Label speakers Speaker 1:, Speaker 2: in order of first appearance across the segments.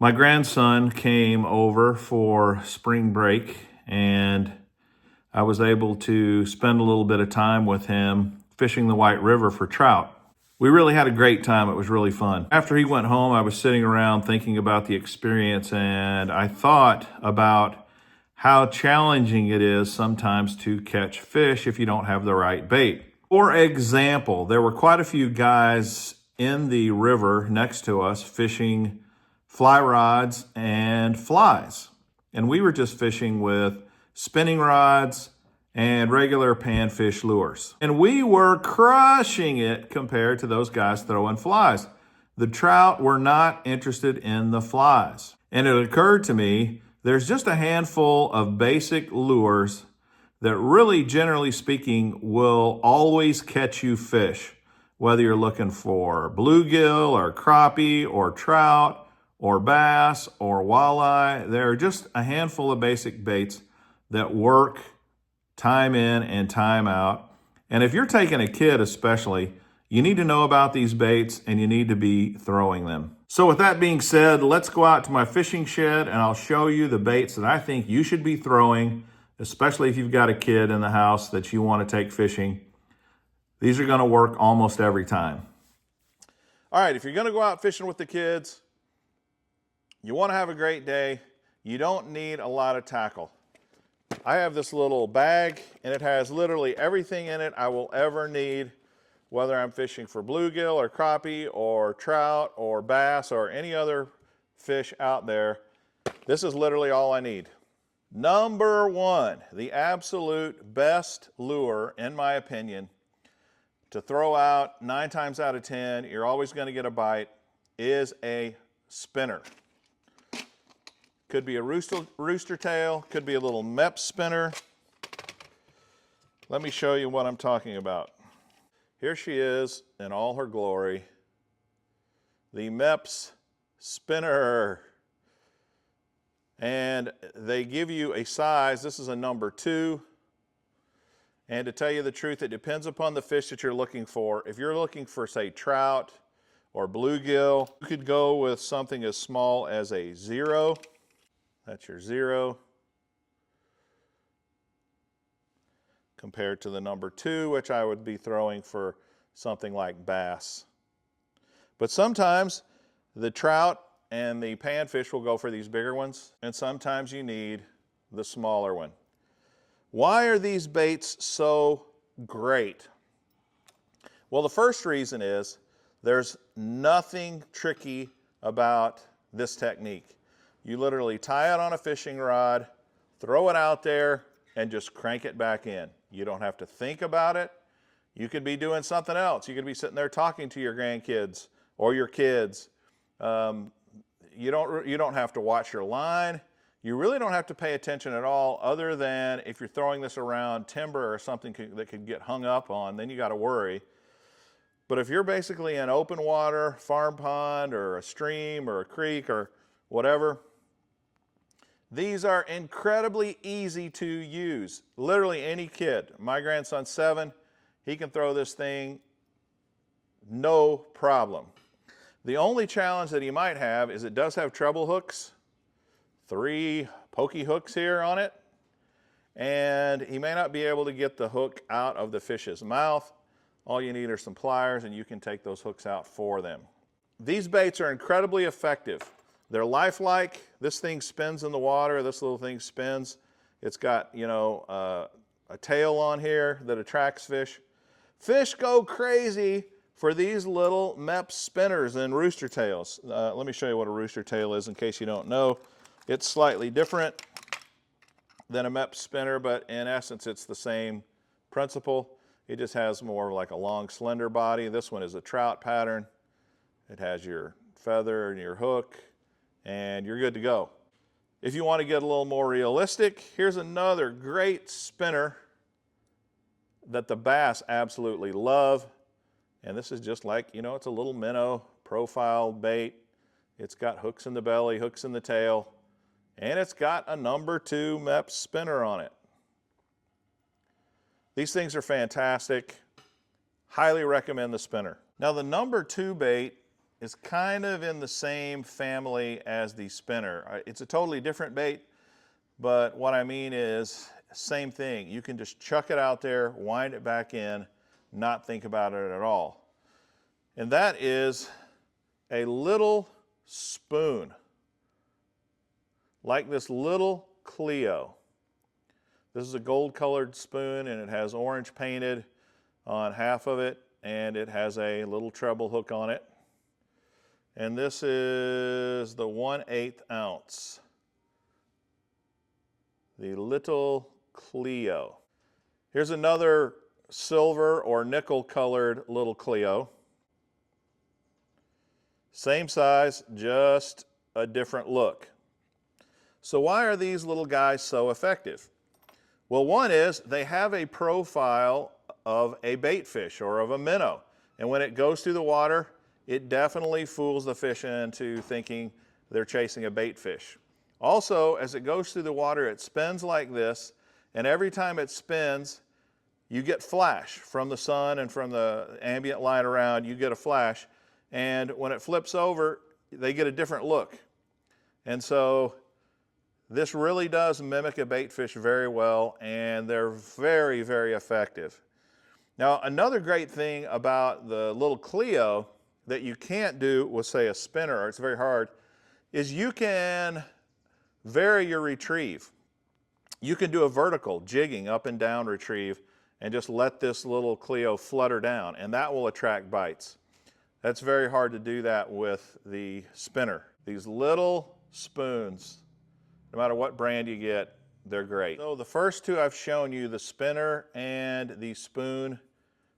Speaker 1: My grandson came over for spring break, and I was able to spend a little bit of time with him fishing the White River for trout. We really had a great time. It was really fun. After he went home, I was sitting around thinking about the experience, and I thought about how challenging it is sometimes to catch fish if you don't have the right bait. For example, there were quite a few guys in the river next to us fishing fly rods and flies. And we were just fishing with spinning rods and regular panfish lures. And we were crushing it compared to those guys throwing flies. The trout were not interested in the flies. And it occurred to me, there's just a handful of basic lures that really, generally speaking, will always catch you fish. Whether you're looking for bluegill or crappie or trout, or bass, or walleye. There are just a handful of basic baits that work time in and time out. And if you're taking a kid especially, you need to know about these baits and you need to be throwing them. So with that being said, let's go out to my fishing shed and I'll show you the baits that I think you should be throwing, especially if you've got a kid in the house that you want to take fishing. These are going to work almost every time. All right, if you're going to go out fishing with the kids, you want to have a great day, you don't need a lot of tackle. I have this little bag and it has literally everything in it I will ever need, whether I'm fishing for bluegill or crappie or trout or bass or any other fish out there. This is literally all I need. Number one, the absolute best lure, in my opinion, to throw out 9 times out of 10, you're always going to get a bite, is a spinner. Could be a rooster tail, could be a little Mepps spinner. Let me show you what I'm talking about. Here she is in all her glory, the Mepps spinner. And they give you a size, this is a number 2. And to tell you the truth, it depends upon the fish that you're looking for. If you're looking for, say, trout or bluegill, you could go with something as small as a 0. That's your 0. Compared to the number 2, which I would be throwing for something like bass. But sometimes the trout and the panfish will go for these bigger ones, and sometimes you need the smaller one. Why are these baits so great? Well, the first reason is there's nothing tricky about this technique. You literally tie it on a fishing rod, throw it out there, and just crank it back in. You don't have to think about it. You could be doing something else. You could be sitting there talking to your grandkids or your kids. You don't have to watch your line. You really don't have to pay attention at all, other than if you're throwing this around timber or something that could get hung up on, then you got to worry. But if you're basically in open water, farm pond, or a stream, or a creek, or whatever, these are incredibly easy to use. Literally any kid. My grandson's 7. He can throw this thing no problem. The only challenge that he might have is it does have treble hooks. 3 pokey hooks here on it. And he may not be able to get the hook out of the fish's mouth. All you need are some pliers and you can take those hooks out for them. These baits are incredibly effective. They're lifelike. This thing spins in the water. This little thing spins. It's got, a tail on here that attracts fish. Fish go crazy for these little Mepps spinners and rooster tails. Let me show you what a rooster tail is in case you don't know. It's slightly different than a Mepps spinner, but in essence it's the same principle. It just has more like a long, slender body. This one is a trout pattern. It has your feather and your hook, and you're good to go. If you want to get a little more realistic, here's another great spinner that the bass absolutely love. And this is just like, it's a little minnow profile bait. It's got hooks in the belly, hooks in the tail, and it's got a number 2 Mepps spinner on it. These things are fantastic. Highly recommend the spinner. Now the number 2 bait is kind of in the same family as the spinner. It's a totally different bait, but what I mean is same thing. You can just chuck it out there, wind it back in, not think about it at all. And that is a little spoon, like this little Cleo. This is a gold colored spoon and it has orange painted on half of it, and it has a little treble hook on it. And this is the 1/8 ounce. The little Cleo. Here's another silver or nickel colored little Cleo. Same size, just a different look. So why are these little guys so effective? Well, one is they have a profile of a bait fish or of a minnow. And when it goes through the water, it definitely fools the fish into thinking they're chasing a bait fish. Also, as it goes through the water, it spins like this, and every time it spins, you get flash from the sun and from the ambient light around, you get a flash. And when it flips over, they get a different look. And so this really does mimic a bait fish very well, and they're very, very effective. Now, another great thing about the little Cleo that you can't do with, say, a spinner, or it's very hard, is you can vary your retrieve. You can do a vertical jigging up and down retrieve and just let this little Cleo flutter down, and that will attract bites. That's very hard to do that with the spinner. These little spoons, no matter what brand you get, they're great. So the first two I've shown you, the spinner and the spoon,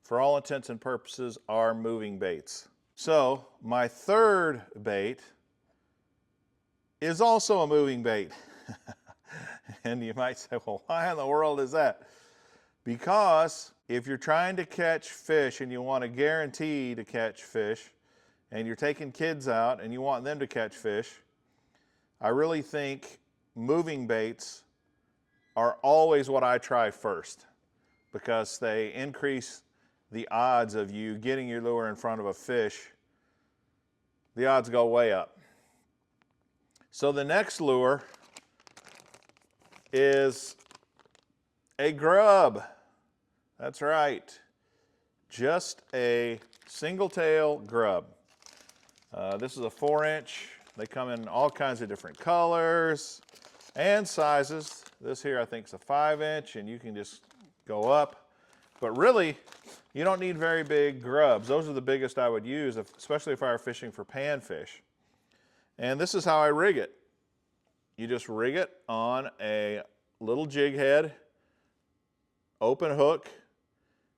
Speaker 1: for all intents and purposes, are moving baits. So my third bait is also a moving bait. And you might say, well, why in the world is that? Because if you're trying to catch fish and you want to guarantee to catch fish, and you're taking kids out and you want them to catch fish, I really think moving baits are always what I try first, because they increase the odds of you getting your lure in front of a fish. The odds go way up. So the next lure is a grub. That's right, just a single tail grub. This is a 4-inch. They come in all kinds of different colors and sizes. This here I think is a 5-inch, and you can just go up. But really, you don't need very big grubs. Those are the biggest I would use, especially if I were fishing for panfish. And this is how I rig it. You just rig it on a little jig head, open hook,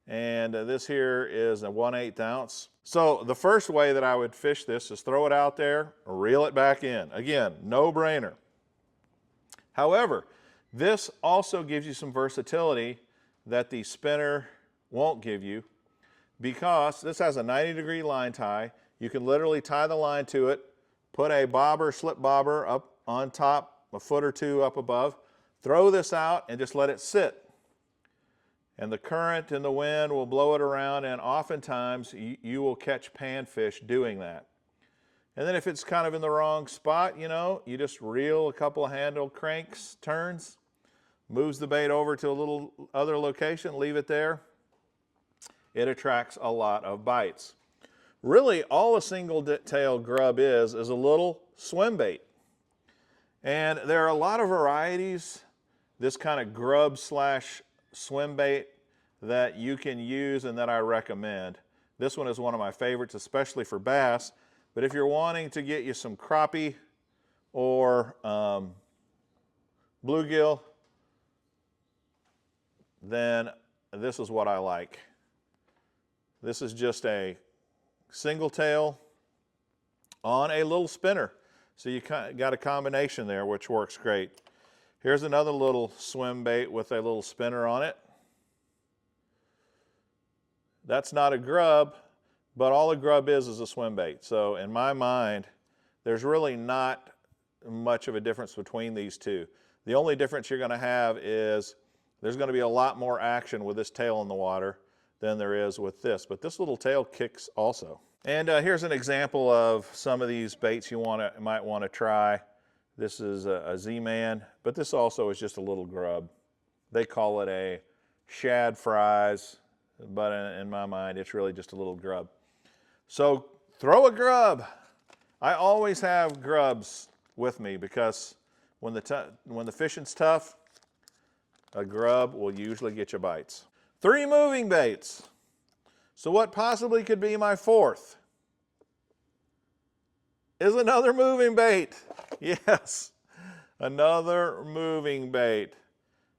Speaker 1: and this here is a 1/8 ounce. So the first way that I would fish this is throw it out there, reel it back in. Again, no brainer. However, this also gives you some versatility that the spinner won't give you, because this has a 90-degree line tie. You can literally tie the line to it, put a bobber, slip bobber up on top, a foot or two up above, throw this out and just let it sit. And the current and the wind will blow it around, and oftentimes you will catch panfish doing that. And then if it's kind of in the wrong spot, you know, you just reel a couple of handle cranks, turns, moves the bait over to a little other location, leave it there. It attracts a lot of bites. Really, all a single tail grub is a little swim bait. And there are a lot of varieties, this kind of grub slash swim bait, that you can use and that I recommend. This one is one of my favorites, especially for bass. But if you're wanting to get you some crappie or bluegill, then this is what I like. This is just a single tail on a little spinner. So you got a combination there, which works great. Here's another little swim bait with a little spinner on it. That's not a grub, but all a grub is a swim bait. So in my mind, there's really not much of a difference between these two. The only difference you're going to have is there's going to be a lot more action with this tail in the water than there is with this. But this little tail kicks also. And here's an example of some of these baits you might want to try. This is a Z-Man, but this also is just a little grub. They call it a shad fries, but in my mind, it's really just a little grub. So throw a grub. I always have grubs with me because when the fishing's tough, a grub will usually get you bites. 3 moving baits. So what possibly could be my 4th is another moving bait. Yes, another moving bait.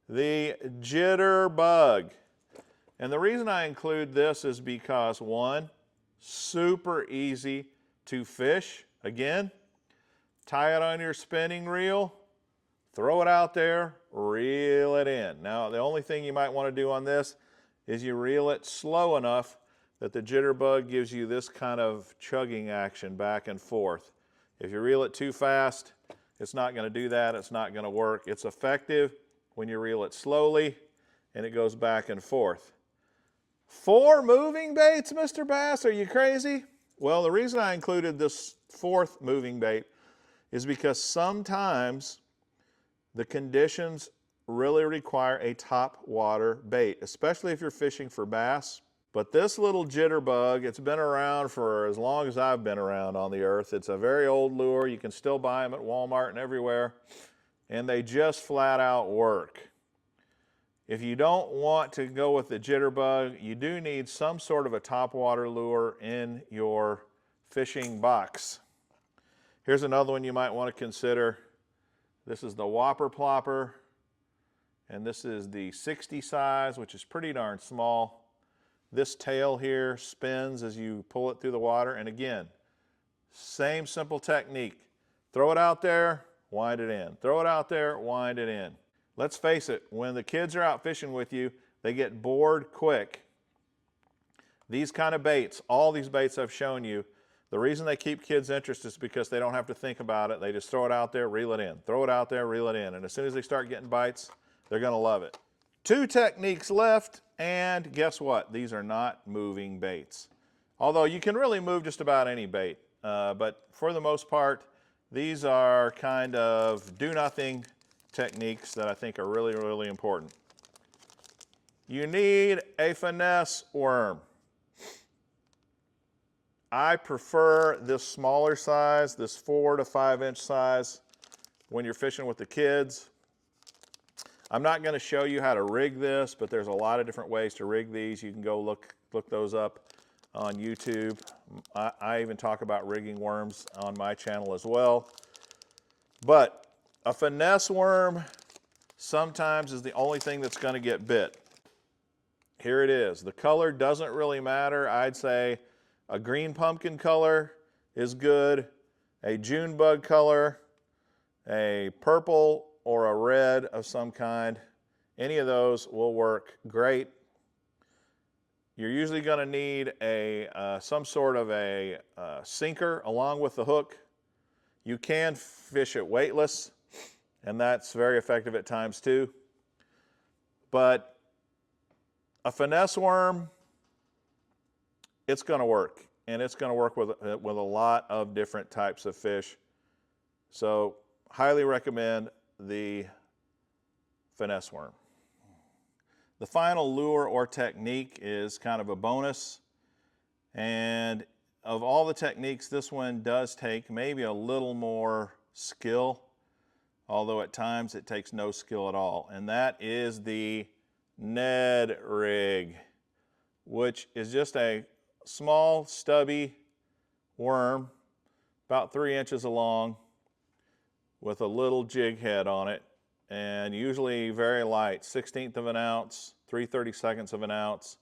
Speaker 1: The jitterbug. And the reason I include this is because, one, super easy to fish. Again, tie it on your spinning reel, throw it out there, reel it in. Now, the only thing you might want to do on this is you reel it slow enough that the jitterbug gives you this kind of chugging action back and forth. If you reel it too fast, it's not going to do that. It's not going to work. It's effective when you reel it slowly and it goes back and forth. 4 moving baits, Mr. Bass? Are you crazy? Well, the reason I included this 4th moving bait is because sometimes the conditions really require a top water bait, especially if you're fishing for bass. But this little jitterbug, it's been around for as long as I've been around on the earth. It's a very old lure. You can still buy them at Walmart and everywhere. And they just flat out work. If you don't want to go with the jitterbug, you do need some sort of a topwater lure in your fishing box. Here's another one you might want to consider. This is the Whopper Plopper, and this is the 60 size, which is pretty darn small. This tail here spins as you pull it through the water, and again, same simple technique. Throw it out there, wind it in. Throw it out there, wind it in. Let's face it, when the kids are out fishing with you, they get bored quick. These kind of baits, all these baits I've shown you, the reason they keep kids interested is because they don't have to think about it. They just throw it out there, reel it in. Throw it out there, reel it in. And as soon as they start getting bites, they're going to love it. 2 techniques left, and guess what? These are not moving baits. Although you can really move just about any bait. But for the most part, these are kind of do-nothing techniques that I think are really, really important. You need a finesse worm. I prefer this smaller size, this 4 to 5 inch size when you're fishing with the kids. I'm not going to show you how to rig this, but there's a lot of different ways to rig these. You can go look those up on YouTube. I even talk about rigging worms on my channel as well. But a finesse worm sometimes is the only thing that's going to get bit. Here it is. The color doesn't really matter. I'd say a green pumpkin color is good, a June bug color, a purple or a red of some kind. Any of those will work great. You're usually going to need some sort of a sinker along with the hook. You can fish it weightless, and that's very effective at times too. But a finesse worm, it's going to work, and it's going to work with a lot of different types of fish. So highly recommend the finesse worm. The final lure or technique is kind of a bonus, and of all the techniques, this one does take maybe a little more skill, although at times it takes no skill at all, and that is the Ned rig, which is just a small stubby worm about 3 inches long with a little jig head on it, and usually very light, 1/16 of an ounce, 3/32 of an ounce.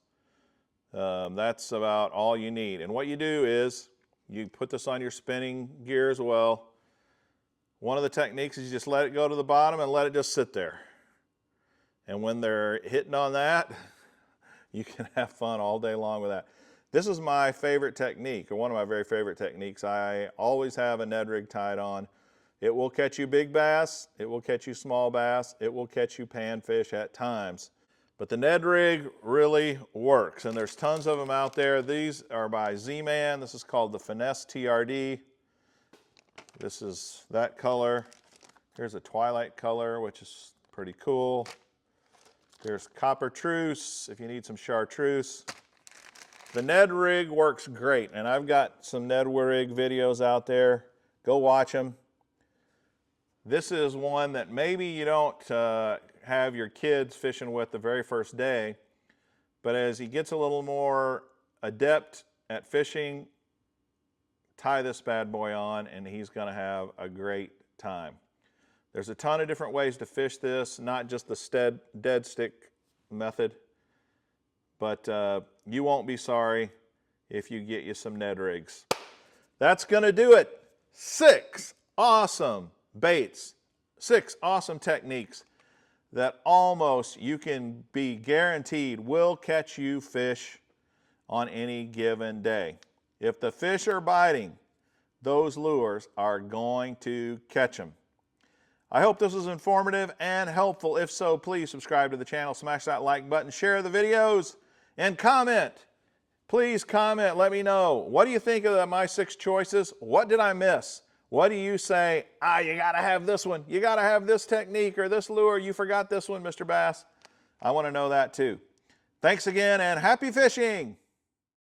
Speaker 1: That's about all you need. And what you do is you put this on your spinning gear as well. One of the techniques is you just let it go to the bottom and let it just sit there. And when they're hitting on that, you can have fun all day long with that. This is my favorite technique, or one of my very favorite techniques. I always have a Ned rig tied on. It will catch you big bass, it will catch you small bass, it will catch you panfish at times. But the Ned rig really works, and there's tons of them out there. These are by Z-Man. This is called the Finesse TRD. This is that color. Here's a twilight color, which is pretty cool. There's copper truce if you need some chartreuse. The Ned rig works great, and I've got some Ned rig videos out there. Go watch them. This is one that maybe you don't have your kids fishing with the very first day, but as he gets a little more adept at fishing, tie this bad boy on and he's going to have a great time. There's a ton of different ways to fish this, not just the dead stick method, but you won't be sorry if you get you some Ned rigs. That's going to do it. 6 awesome baits, 6 awesome techniques that almost you can be guaranteed will catch you fish on any given day. If the fish are biting, those lures are going to catch them. I hope this was informative and helpful. If so, please subscribe to the channel, smash that like button, share the videos, and comment. Please comment, let me know. What do you think of my 6 choices? What did I miss? What do you say? You gotta have this one. You gotta have this technique or this lure. You forgot this one, Mr. Bass. I wanna know that too. Thanks again and happy fishing.